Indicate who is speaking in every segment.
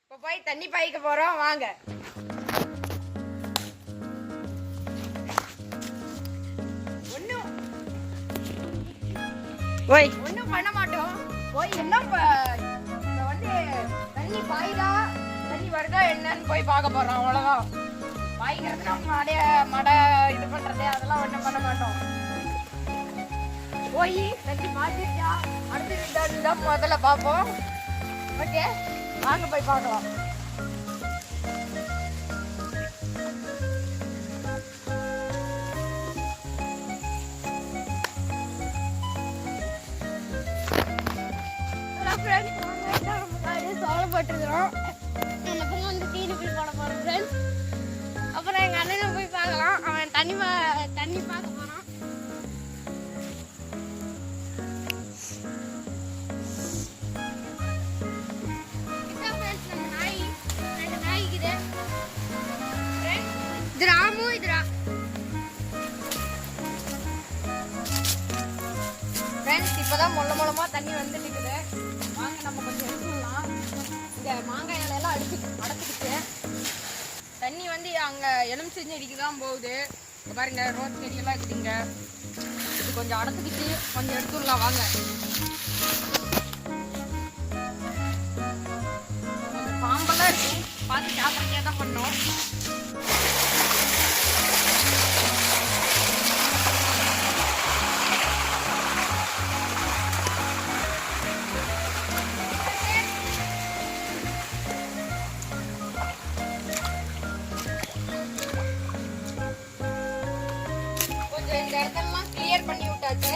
Speaker 1: இப்போ போய் தண்ணி பாய்க்க போறோம் வாங்க. ஒன்னும் பண்ண மாட்டோம். போய் என்ன வந்து தண்ணி பாயுதா தண்ணி வருதா என்னன்னு போய் பார்க்க போறோம். அவ்வளவுதான். பாய்க்கிறது நம்ம மடை இது பண்றது அதெல்லாம் ஒன்றும் பண்ண மாட்டோம். போய் தண்ணி பாய்ச்சிருக்கா அடுத்து முதல்ல பார்ப்போம். ஓகே வாங்க போய் பார்க்கலாம். சோளப்பட்டுருக்கிறோம். அந்த பொண்ணு வந்து தீனி போய் போட போறோம் ஃப்ரெண்ட்ஸ். அப்புறம் எங்க அண்ணனை போய் பார்க்கலாம். அவன் தண்ணி பார்க்க போறான். இப்பதான் மொளமா தண்ணி வந்துட்டு இருக்குது. வாங்க நம்ம கொஞ்சம் எடுத்துடலாம். இங்க மாங்காய் இலையெல்லாம் அடைச்சிக்கிச்சு. தண்ணி வந்து அங்க எலுமிச்சை செடிக்கு தான் போகுது. பாருங்க ரோஸ் செடியெல்லாம் இருக்குதுங்க. இது கொஞ்சம் அடைச்சிக்கிச்சு. கொஞ்சம் எடுத்துடலாம் வாங்க. பாம்பெல்லாம் இருக்கு. பார்த்து ஜாக்கிரதையா தான் பண்ணோம். இந்த இடத்தெல்லாம் கிளியர் பண்ணி விட்டாச்சு.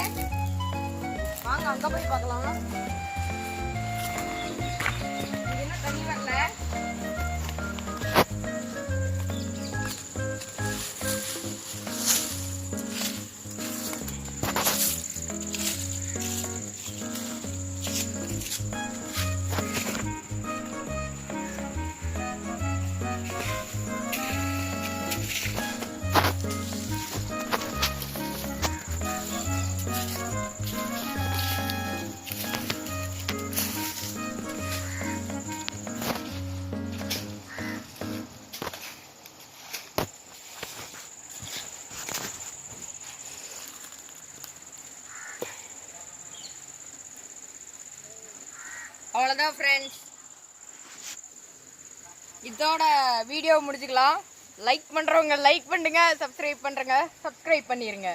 Speaker 1: வாங்க அங்க போய் பார்க்கலாம். என்ன தண்ணி வரல. அவ்வளோதான் ஃப்ரெண்ட்ஸ். இதோட வீடியோ முடிச்சுக்கலாம். லைக் பண்ணுறவங்க லைக் பண்ணுங்க, சப்ஸ்கிரைப் பண்ணுறங்க சப்ஸ்கிரைப் பண்ணிடுங்க.